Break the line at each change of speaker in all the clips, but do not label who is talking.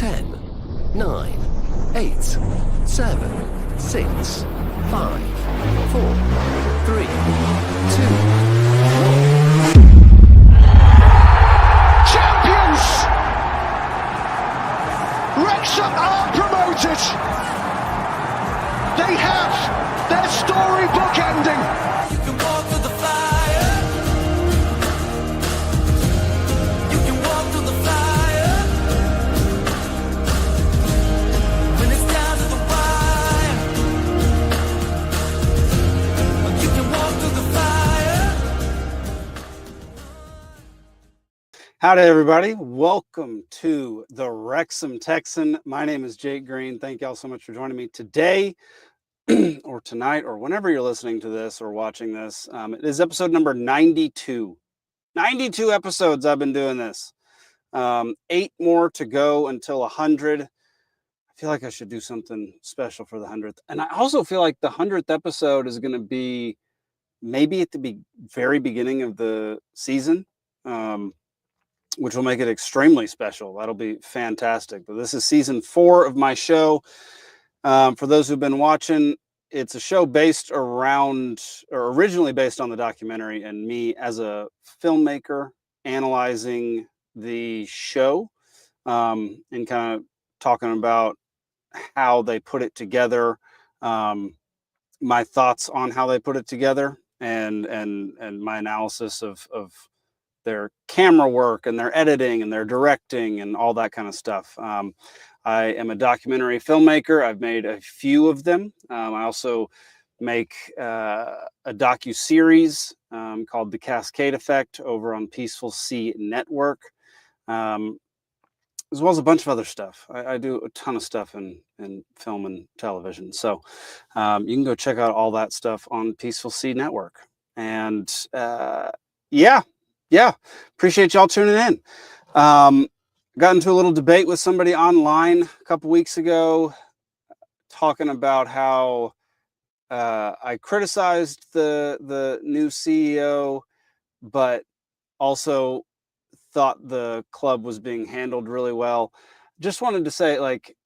10, 9, 8, 7, 6, 5, 4, 3, 2, 1.
Champions! Wrexham are promoted! They have their storybook ending!
You can walk through the fire. You can walk through the fire. When it's down to the wire. You can walk through the fire.
Howdy, everybody. Welcome to the Wrexham Texan. My name is Jake Green. Thank y'all so much for joining me today or tonight or whenever you're listening to this or watching this. It is episode number 92. 92 episodes I've been doing this. 8 more to go until 100. I feel like I should do something special for the 100th. And I also feel like the 100th episode is going to be maybe at the very beginning of the season. Which will make it extremely special. That'll be fantastic. But this is season 4 of my show. For those who've been watching, it's a show based around, or originally based on the documentary, and me as a filmmaker analyzing the show and kind of talking about how they put it together, my thoughts on how they put it together, and my analysis of their camera work and their editing and their directing and all that kind of stuff. I am a documentary filmmaker. I've made a few of them. I also make a docu-series called The Cascade Effect over on PeacefulSea Network, as well as a bunch of other stuff. I do a ton of stuff in film and television. So you can go check out all that stuff on PeacefulSea Network. And yeah, appreciate y'all tuning in. Got into a little debate with somebody online a couple weeks ago, talking about how I criticized the new CEO, but also thought the club was being handled really well. Just wanted to say, like,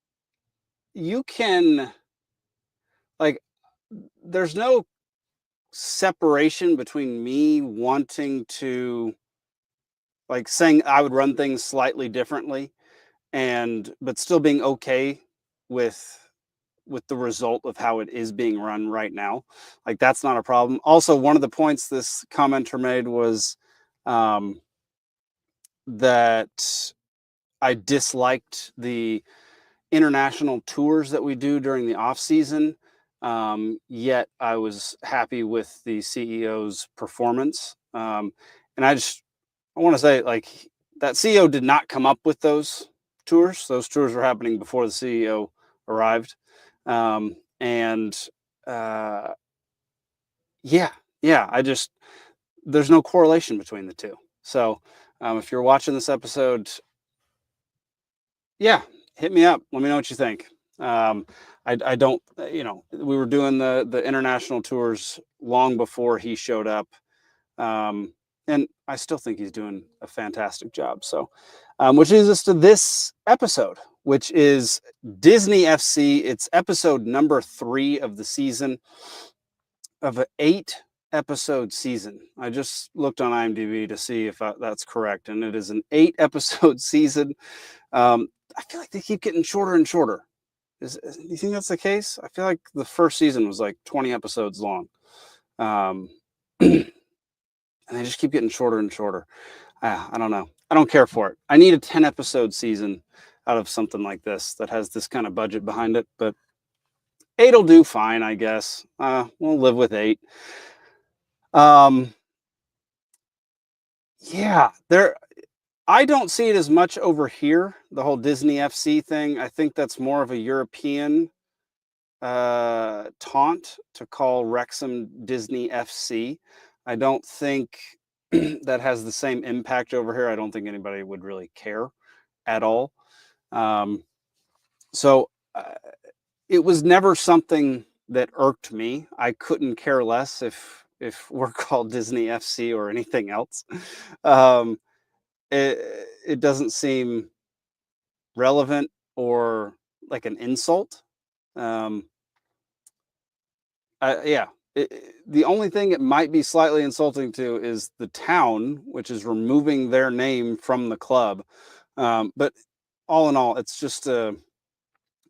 there's no separation between me wanting to, like, saying I would run things slightly differently but still being okay with the result of how it is being run right now. Like, that's not a problem. Also, one of the points this commenter made was that I disliked the international tours that we do during the off season. Yet I was happy with the CEO's performance. And I want to say, like, that CEO did not come up with those tours. Those tours were happening before the CEO arrived. There's no correlation between the two. So if you're watching this episode, hit me up. Let me know what you think. I don't, we were doing the international tours long before he showed up. And I still think he's doing a fantastic job. So, which leads us to this episode, which is Disney FC. It's episode number 3 of the season, of an 8-episode season. I just looked on IMDb to see if that's correct. And it is an 8-episode season. I feel like they keep getting shorter and shorter. Do you think that's the case? I feel like the first season was like 20 episodes long. And they just keep getting shorter and shorter. I don't know. I don't care for it. I need a 10-episode season out of something like this that has this kind of budget behind it. But 8 will do fine, I guess. We'll live with 8. I don't see it as much over here, the whole Disney FC thing. I think that's more of a European taunt to call Wrexham Disney FC. I don't think that has the same impact over here. I don't think anybody would really care at all. So it was never something that irked me. I couldn't care less if we're called Disney FC or anything else. It doesn't seem relevant or like an insult. Yeah, the only thing it might be slightly insulting to is the town, which is removing their name from the club. But all in all, it's just a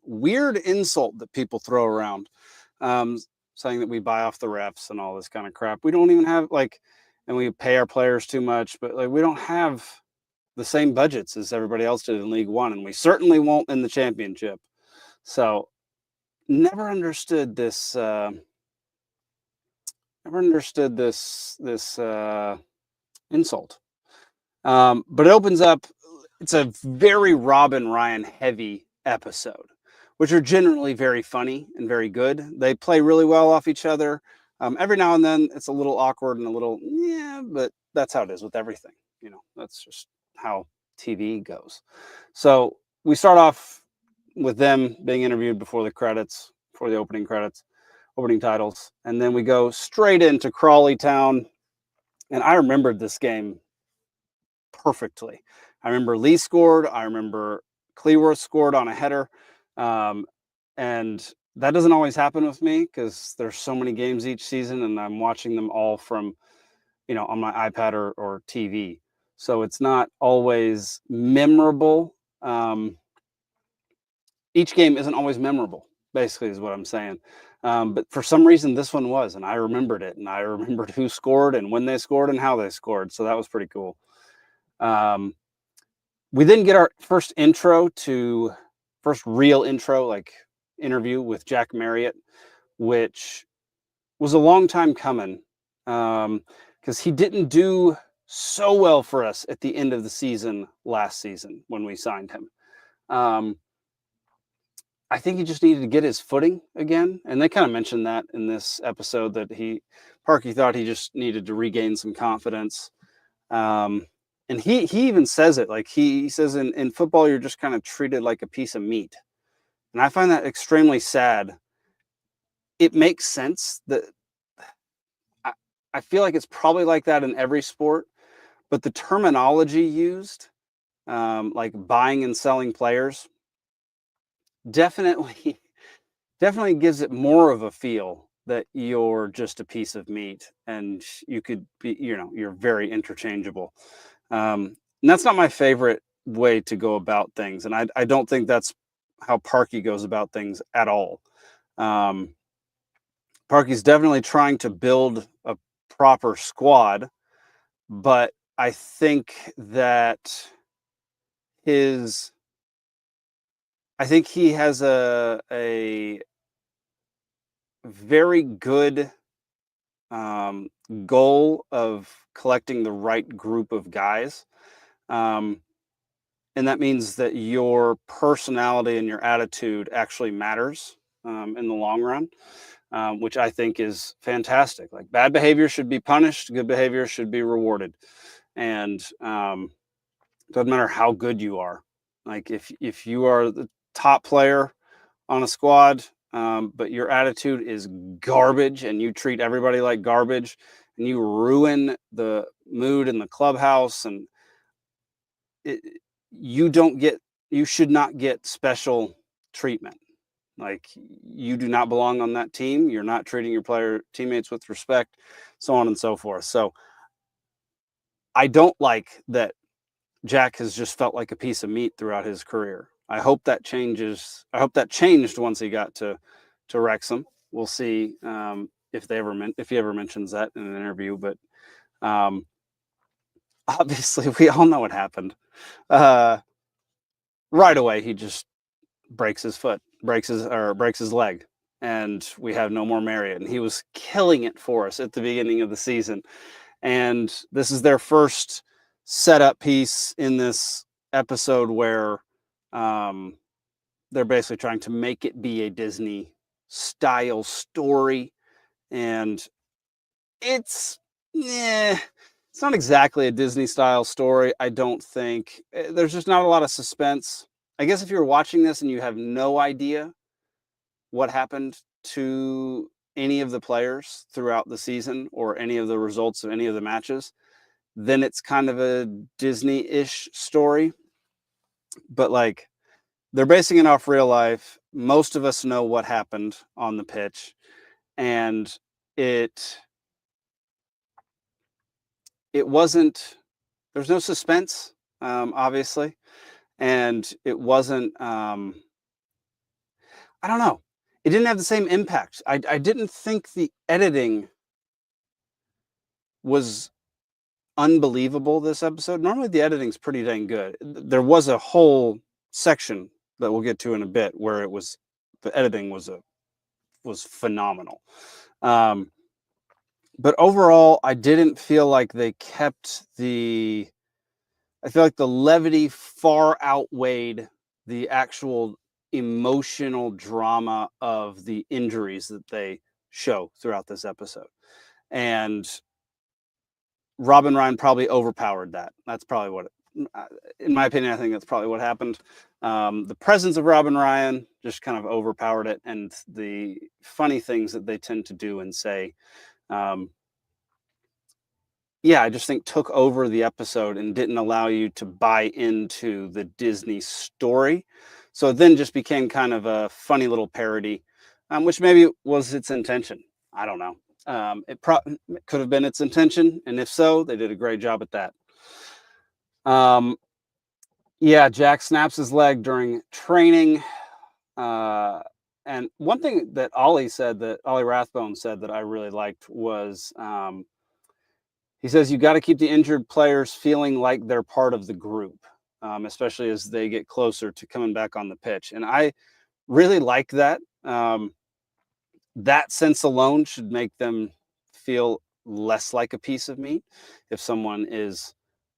weird insult that people throw around, um, saying that we buy off the refs and all this kind of crap. We don't even have and we pay our players too much, but like we don't have the same budgets as everybody else did in League One, and we certainly won't in the Championship. So never understood this. Never understood this insult. But it opens up. It's a very Robin Ryan heavy episode, which are generally very funny and very good. They play really well off each other. Every now and then it's a little awkward and a little, yeah, but that's how it is with everything. That's just how TV goes. So we start off with them being interviewed before the opening titles. And then we go straight into Crawley Town. And I remembered this game perfectly. I remember Lee scored. I remember Cleworth scored on a header. And that doesn't always happen with me because there's so many games each season and I'm watching them all from, on my iPad or TV. So it's not always memorable. Each game isn't always memorable, basically, is what I'm saying. But for some reason, this one was, and I remembered it, and I remembered who scored and when they scored and how they scored. So that was pretty cool. We then get our first real intro, like interview with Jack Marriott, which was a long time coming because he didn't do so well for us at the end of the season last season when we signed him. I think he just needed to get his footing again. And they kind of mentioned that in this episode that Parky thought he just needed to regain some confidence. And he even says it, like he says in football, you're just kind of treated like a piece of meat. And I find that extremely sad. It makes sense that I feel like it's probably like that in every sport, but the terminology used, like buying and selling players, definitely gives it more of a feel that you're just a piece of meat and you could be, you're very interchangeable. And that's not my favorite way to go about things. And I don't think that's how Parky goes about things at all. Parky's definitely trying to build a proper squad, but I think that he has a very good goal of collecting the right group of guys. And that means that your personality and your attitude actually matters in the long run, which I think is fantastic. Like bad behavior should be punished, good behavior should be rewarded. And doesn't matter how good you are. Like if you are the top player on a squad, but your attitude is garbage and you treat everybody like garbage and you ruin the mood in the clubhouse and you should not get special treatment. Like you do not belong on that team. You're not treating your teammates with respect, so on and so forth. So I don't like that Jack has just felt like a piece of meat throughout his career. I hope that changes. I hope that changed once he got to Wrexham. We'll see if he ever mentions that in an interview. But obviously, we all know what happened. Right away, he just breaks his leg, and we have no more Marriott. And he was killing it for us at the beginning of the season. And this is their first setup piece in this episode where they're basically trying to make it be a Disney style story. And it's not exactly a Disney style story. I don't think there's just not a lot of suspense. I guess if you're watching this and you have no idea what happened to any of the players throughout the season or any of the results of any of the matches, then it's kind of a Disney-ish story. But like they're basing it off real life. Most of us know what happened on the pitch, and it wasn't. There's no suspense, obviously, and it wasn't. I don't know. It didn't have the same impact. I didn't think the editing was unbelievable this episode. Normally the editing's pretty dang good. There was a whole section that we'll get to in a bit where the editing was phenomenal. But overall, I didn't feel like they kept I feel like the levity far outweighed the actual emotional drama of the injuries that they show throughout this episode. And Robin Ryan probably overpowered that. That's probably what, in my opinion, I think that's probably what happened. The presence of Robin Ryan just kind of overpowered it, and the funny things that they tend to do and say, I just think took over the episode and didn't allow you to buy into the Disney story. So it then just became kind of a funny little parody, which maybe was its intention. I don't know. It could have been its intention, and if so, they did a great job at that. Jack snaps his leg during training. And one thing that Ollie Rathbone said that I really liked was, he says, you got to keep the injured players feeling like they're part of the group, especially as they get closer to coming back on the pitch. And I really like that. That sense alone should make them feel less like a piece of meat.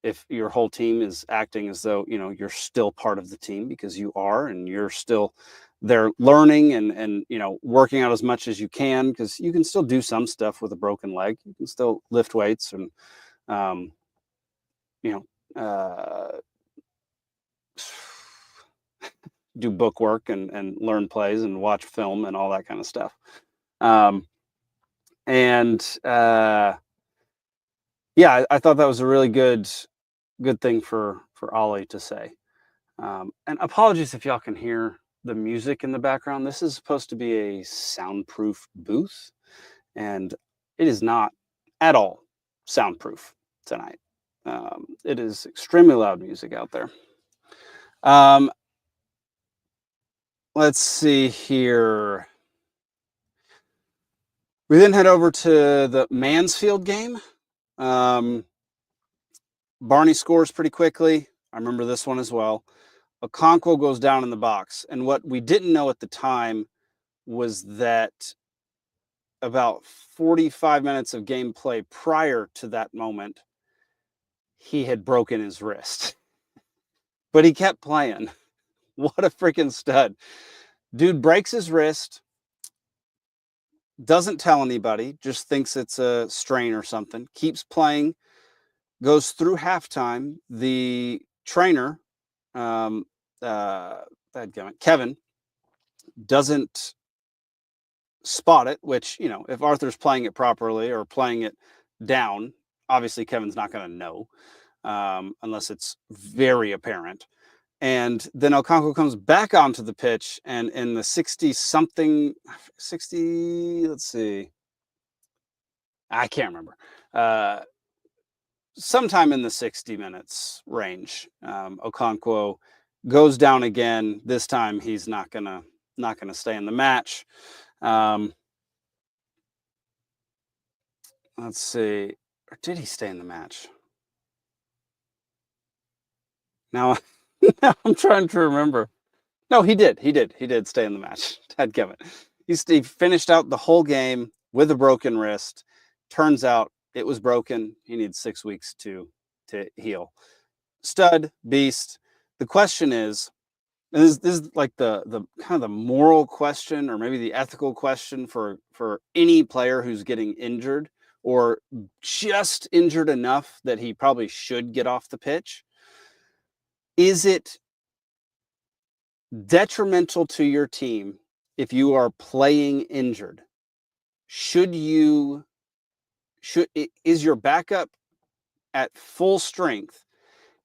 If your whole team is acting as though, you're still part of the team, because you are, and you're still there learning and working out as much as you can, because you can still do some stuff with a broken leg. You can still lift weights and, do book work and learn plays and watch film and all that kind of stuff. I thought that was a really good thing for Ollie to say. And apologies if y'all can hear the music in the background. This is supposed to be a soundproof booth, and it is not at all soundproof tonight. It is extremely loud music out there. Let's see here. We then head over to the Mansfield game. Barney scores pretty quickly. I remember this one as well. Okonkwo goes down in the box. And what we didn't know at the time was that about 45 minutes of gameplay prior to that moment, he had broken his wrist. But he kept playing. What a freaking stud. Dude breaks his wrist, doesn't tell anybody, just thinks it's a strain or something, keeps playing, goes through halftime. The trainer, Kevin, doesn't spot it, which, if Arthur's playing it properly or playing it down, obviously Kevin's not going to know, unless it's very apparent. And then Okonkwo comes back onto the pitch, and in the 60, let's see, I can't remember, sometime in the 60 minutes range, Okonkwo goes down again. This time he's not gonna stay in the match. Let's see, or did he stay in the match? Now I'm trying to remember. No, he did stay in the match. Dadgummit. He finished out the whole game with a broken wrist. Turns out it was broken. He needs 6 weeks to heal. Stud, beast. The question is, and this is like the kind of the moral question, or maybe the ethical question for any player who's getting injured, or just injured enough that he probably should get off the pitch. Is it detrimental to your team if you are playing injured? Is your backup at full strength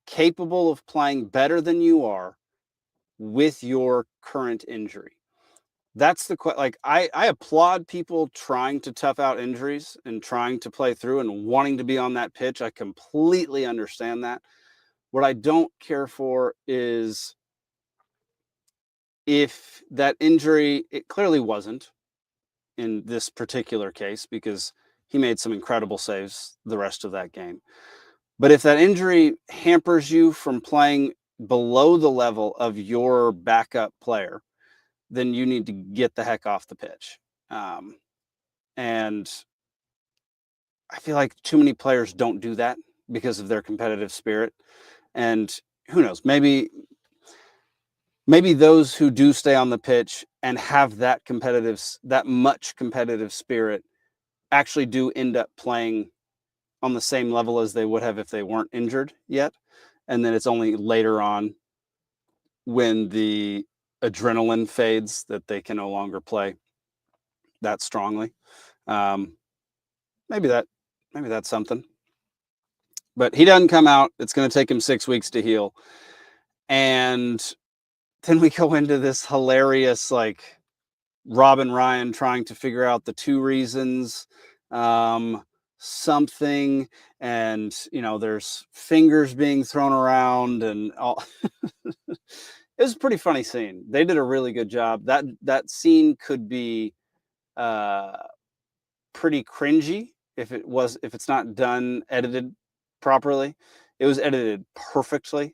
capable of playing better than you are with your current injury? That's the like I applaud people trying to tough out injuries and trying to play through and wanting to be on that pitch. I completely understand that. What I don't care for is if that injury, it clearly wasn't in this particular case because he made some incredible saves the rest of that game. But if that injury hampers you from playing below the level of your backup player, then you need to get the heck off the pitch. And I feel like too many players don't do that because of their competitive spirit. And who knows, maybe those who do stay on the pitch and have that much competitive spirit actually do end up playing on the same level as they would have if they weren't injured yet. And then it's only later on when the adrenaline fades that they can no longer play that strongly. Maybe that's something. But he doesn't come out. It's going to take him 6 weeks to heal. And then we go into this hilarious, like, Robin Ryan trying to figure out the 2 reasons, something, and, there's fingers being thrown around and all. It was a pretty funny scene. They did a really good job. That scene could be pretty cringy if it's not done edited properly. It was edited perfectly.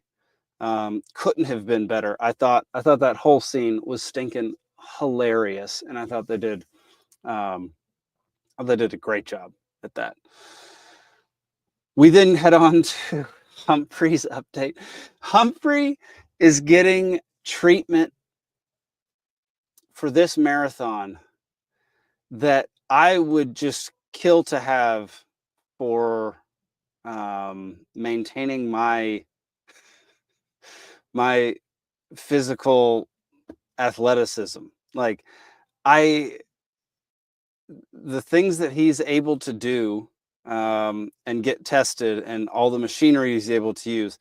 Couldn't have been better. I thought that whole scene was stinking hilarious, and I thought they did a great job at that. We then head on to Humphrey's update. Humphrey is getting treatment for this marathon that I would just kill to have for maintaining my physical athleticism. Like, the things that he's able to do and get tested and all the machinery he's able to use,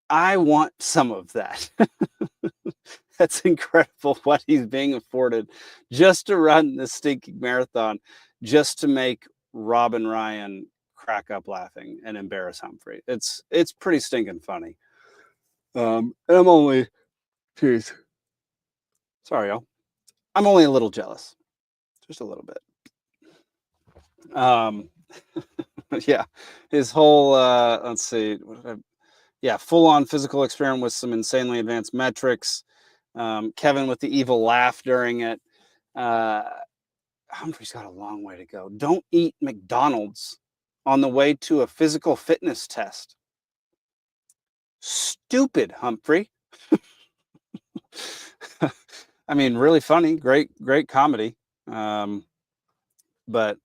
I want some of that. That's incredible what he's being afforded just to run this stinking marathon, just to make Robin Ryan crack up laughing and embarrass Humphrey. It's pretty stinking funny. And I'm only, geez, sorry, y'all. I'm only a little jealous, just a little bit. Yeah, his whole, let's see, full on physical experiment with some insanely advanced metrics. Kevin with the evil laugh during it. Humphrey's got a long way to go. Don't eat McDonald's on the way to a physical fitness test. Stupid, Humphrey. I mean, really funny, great comedy. But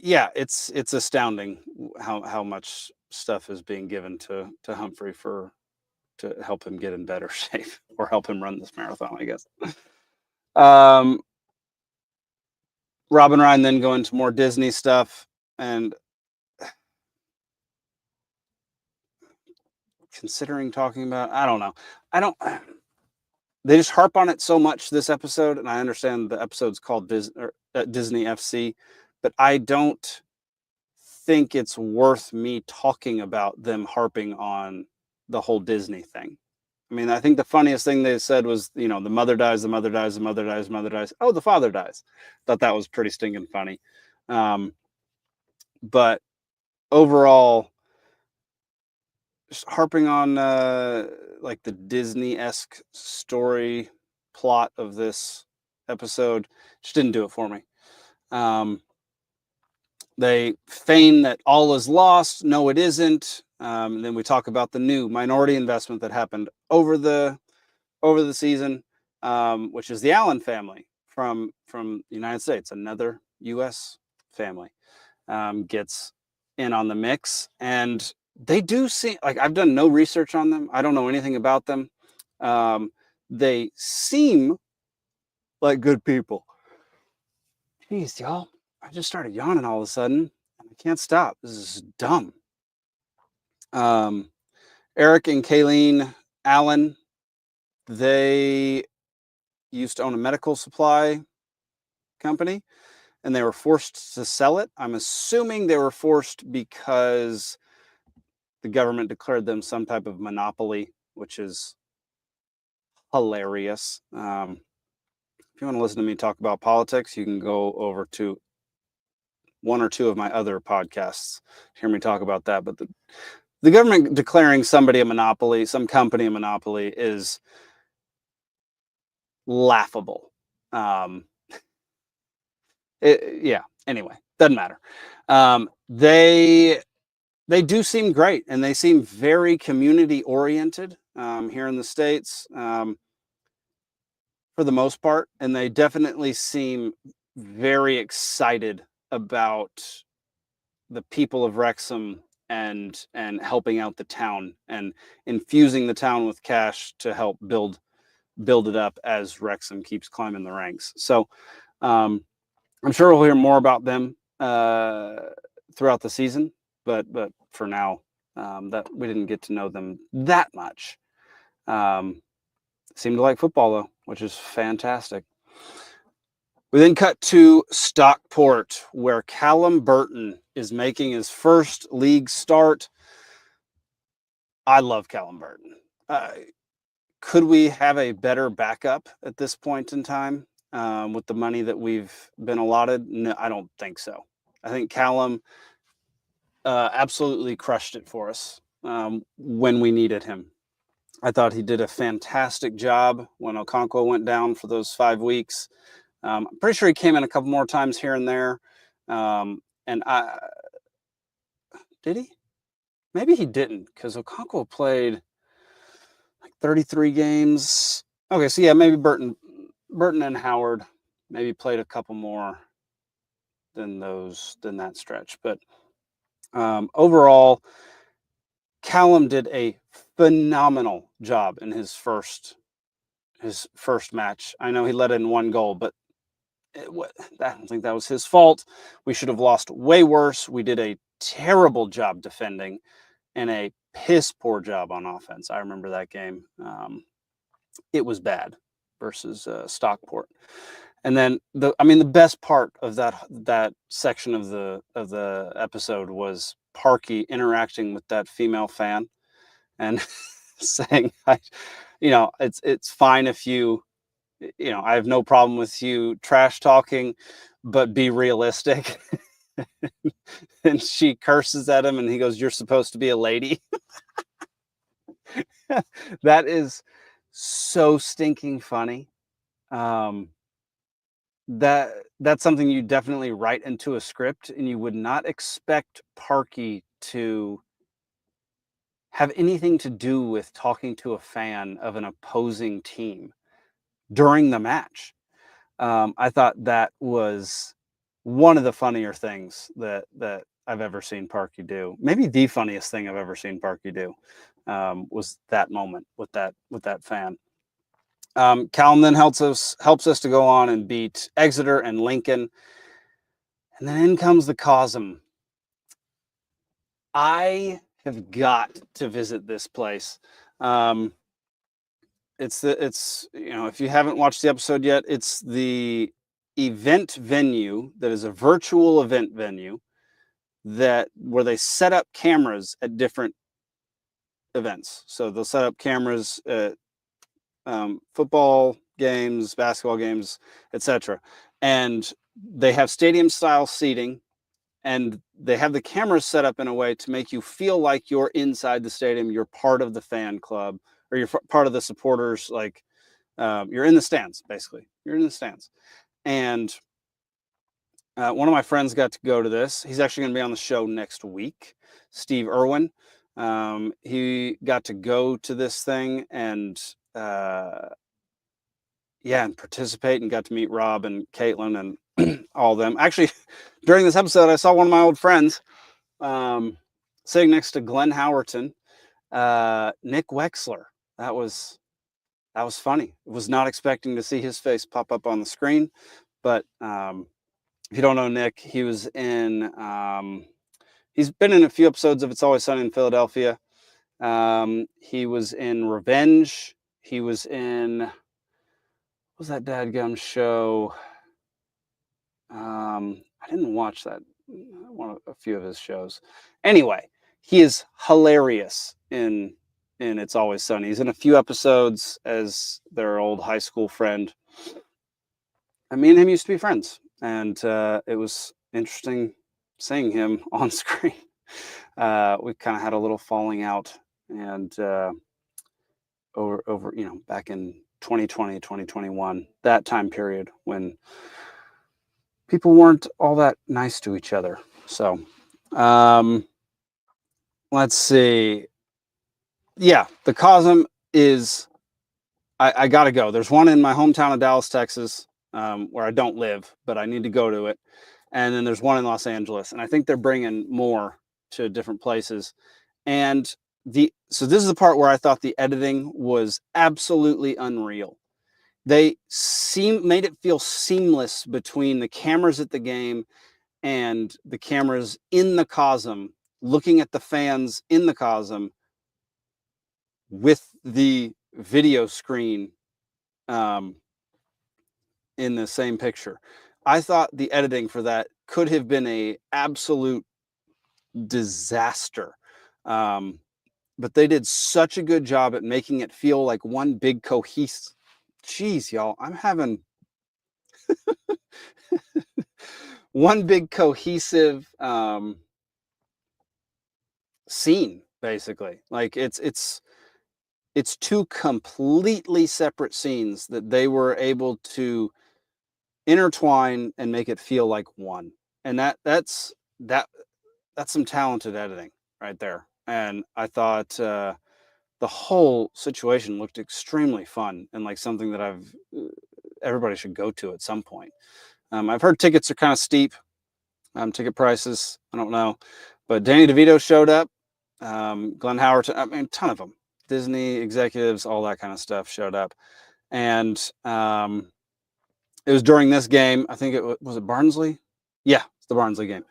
yeah, it's astounding how much stuff is being given to Humphrey to help him get in better shape or help him run this marathon, I guess. Robin Ryan then go into more Disney stuff, and considering talking about, I don't know. They just harp on it so much this episode, and I understand the episode's called Disney FC, but I don't think it's worth me talking about them harping on the whole Disney thing. I mean, I think the funniest thing they said was, the mother dies, the mother dies, the mother dies, the mother dies. Oh, the father dies. Thought that was pretty stinking funny. But overall, just harping on like the Disney-esque story plot of this episode just didn't do it for me. They feign that all is lost. No, it isn't. Then we talk about the new minority investment that happened over the season, which is the Allen family from the United States. Another U.S. family gets in on the mix, and they do seem like, I've done no research on them. I don't know anything about them. They seem like good people. Jeez, y'all. I just started yawning all of a sudden. I can't stop. This is dumb. Eric and Kayleen Allen they used to own a medical supply company, and they were forced to sell it. I'm assuming they were forced because the government declared them some type of monopoly, which is hilarious. If you want to listen to me talk about politics, you can go over to one or two of my other podcasts to hear me talk about that. But the government declaring somebody a monopoly, some company a monopoly, is laughable. Yeah. Anyway, doesn't matter. They do seem great, and they seem very community oriented here in the States for the most part, and they definitely seem very excited about the people of Wrexham and helping out the town and infusing the town with cash to help build it up as Wrexham keeps climbing the ranks. So I'm sure we'll hear more about them throughout the season, but for now, that we didn't get to know them that much. Seemed to like football though, which is fantastic. We then cut to Stockport, where Callum Burton is making his first league start. I love Callum Burton. Could we have a better backup at this point in time with the money that we've been allotted? No, I don't think so. I think Callum absolutely crushed it for us when we needed him. I thought he did a fantastic job when Okonkwo went down for those 5 weeks. I'm pretty sure he came in a couple more times here and there. And did he? Maybe he didn't, because Okonkwo played like 33 games. Okay, so yeah, maybe Burton and Howard maybe played a couple more than that stretch. But overall, Callum did a phenomenal job in his first match. I know he let in 1 goal, but I don't think that was his fault. We should have lost way worse. We did a terrible job defending and a piss poor job on offense. I remember that game. It was bad versus Stockport. And then the best part of that section of the episode was Parky interacting with that female fan and saying, it's fine if you, I have no problem with you trash talking, but be realistic. And she curses at him and he goes, "You're supposed to be a lady." That is so stinking funny. That's something you definitely write into a script, and you would not expect Parky to have anything to do with talking to a fan of an opposing team during the match. I thought that was one of the funnier things that I've ever seen Parky do. Maybe the funniest thing I've ever seen Parky do was that moment with that fan. Callum then helps us to go on and beat Exeter and Lincoln. And then in comes the Cosm. I have got to visit this place. It's if you haven't watched the episode yet, it's the event venue that is a virtual event venue where they set up cameras at different events. So they'll set up cameras at football games, basketball games, etc. And they have stadium style seating, and they have the cameras set up in a way to make you feel like you're inside the stadium. You're part of the fan club, or you're part of the supporters. Like you're in the stands, basically. You're in the stands. And one of my friends got to go to this. He's actually going to be on the show next week. Steve Irwin. He got to go to this thing and and participate, and got to meet Rob and Caitlin and all of them. Actually, during this episode, I saw one of my old friends sitting next to Glenn Howerton, Nick Wexler. That was funny. I was not expecting to see his face pop up on the screen, but if you don't know Nick, he was in he's been in a few episodes of It's Always Sunny in Philadelphia. He was in Revenge. He was in, what was that dadgum show? I didn't watch that a few of his shows. Anyway, he is hilarious in It's Always Sunny. He's in a few episodes as their old high school friend. And me and him used to be friends, and it was interesting seeing him on screen. We kind of had a little falling out, and over back in 2020, 2021, that time period when people weren't all that nice to each other. So let's see. Yeah, the Cosm is, I gotta go. There's one in my hometown of Dallas, Texas, where I don't live, but I need to go to it. And then there's one in Los Angeles, and I think they're bringing more to different places. And so this is the part where I thought the editing was absolutely unreal. They made it feel seamless between the cameras at the game and the cameras in the Cosm, looking at the fans in the Cosm with the video screen in the same picture. I thought the editing for that could have been a absolute disaster. But they did such a good job at making it feel like one big cohesive. Jeez, y'all, I'm having one big cohesive scene, basically. Like it's two completely separate scenes that they were able to intertwine and make it feel like one. And that's some talented editing right there. And I thought the whole situation looked extremely fun and like something that everybody should go to at some point. I've heard tickets are kind of steep, ticket prices. I don't know, but Danny DeVito showed up. Glenn Howard, I mean, a ton of them. Disney executives, all that kind of stuff showed up. And it was during this game. I think was it Barnsley? Yeah, it's the Barnsley game.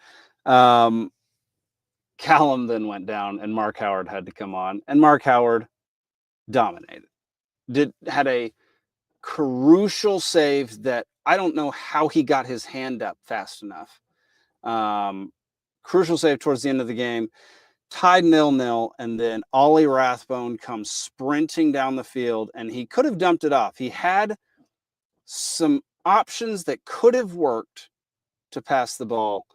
Callum then went down and Mark Howard had to come on, and Mark Howard dominated. Had a crucial save that I don't know how he got his hand up fast enough. Crucial save towards the end of the game, tied 0-0, and then Ollie Rathbone comes sprinting down the field, and he could have dumped it off. He had some options that could have worked to pass the ball,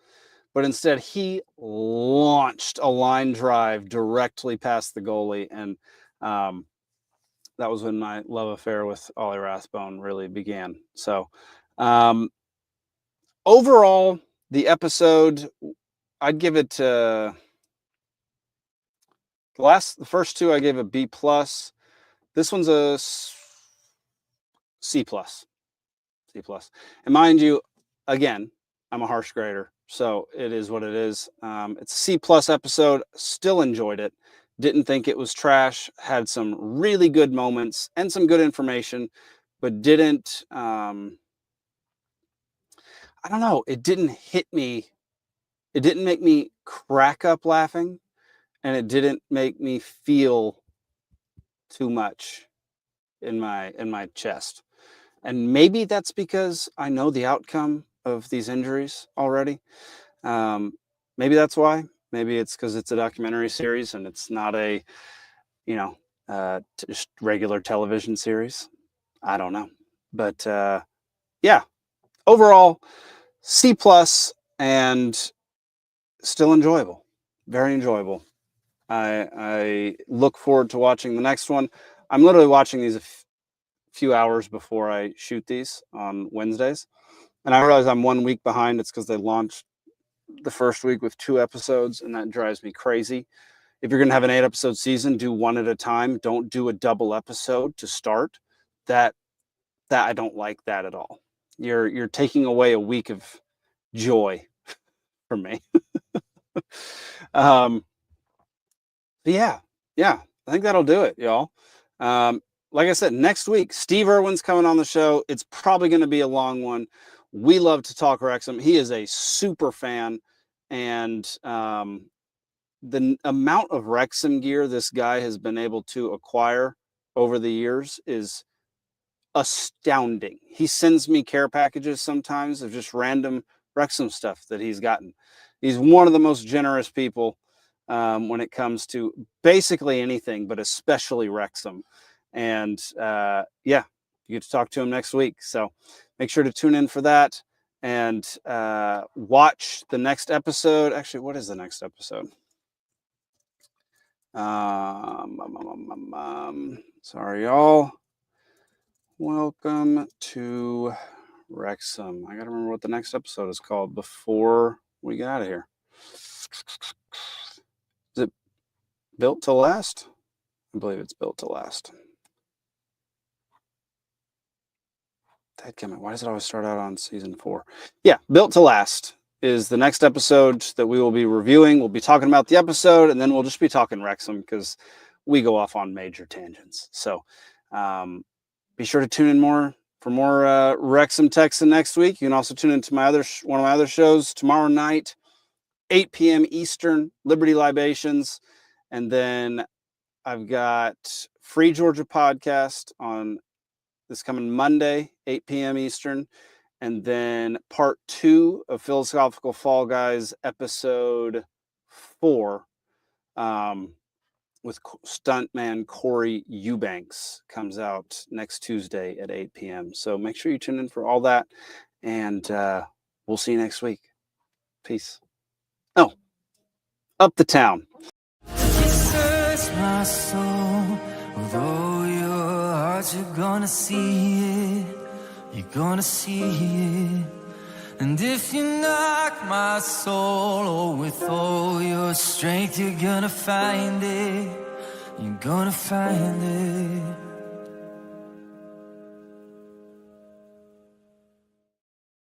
but instead he launched a line drive directly past the goalie, and that was when my love affair with Ollie Rathbone really began. So overall, the episode, I'd give it the first two I gave a B+. This one's a C+. C+. And mind you, again, I'm a harsh grader, so it is what it is. It's a C+ episode. Still enjoyed it. Didn't think it was trash. Had some really good moments and some good information, but didn't, I don't know, it didn't hit me. It didn't make me crack up laughing, and it didn't make me feel too much in my chest. And maybe that's because I know the outcome of these injuries already. Maybe that's why. Maybe it's because it's a documentary series and it's not a, just regular television series. I don't know. But yeah, overall, C+, and still enjoyable. Very enjoyable. I look forward to watching the next one. I'm literally watching these few hours before I shoot these on Wednesdays. And I realize I'm 1 week behind. It's because they launched the first week with 2 episodes, and that drives me crazy. If you're going to have an 8-episode season, do one at a time. Don't do a double episode to start. That I don't like that at all. You're taking away a week of joy from me. But yeah, I think that'll do it, y'all. Like I said, next week, Steve Irwin's coming on the show. It's probably going to be a long one. We love to talk Wrexham. He is a super fan. And the amount of Wrexham gear this guy has been able to acquire over the years is astounding. He sends me care packages sometimes of just random Wrexham stuff that he's gotten. He's one of the most generous people when it comes to basically anything, but especially Wrexham. And yeah, you get to talk to him next week. So make sure to tune in for that and watch the next episode. Actually, what is the next episode? Sorry, y'all. Welcome to Wrexham. I gotta remember what the next episode is called before we get out of here. Is it Built to Last? I believe it's Built to Last. Dadgummit, why does it always start out on season 4? Yeah, Built to Last is the next episode that we will be reviewing. We'll be talking about the episode, and then we'll just be talking Wrexham because we go off on major tangents. So be sure to tune in for more Wrexham Texan next week. You can also tune into one of my other shows tomorrow night, 8 p.m. Eastern, Liberty Libations. And then I've got Free Georgia podcast on this coming Monday, 8 p.m. Eastern. And then part 2 of Philosophical Fall Guys, episode 4, with stuntman Corey Eubanks, comes out next Tuesday at 8 p.m. So make sure you tune in for all that. And we'll see you next week. Peace. Oh, Up the Town.
Search my soul with all your heart, you're gonna see it. You're gonna see it. And if you knock my soul with all your strength, you're gonna find it. You're gonna find it.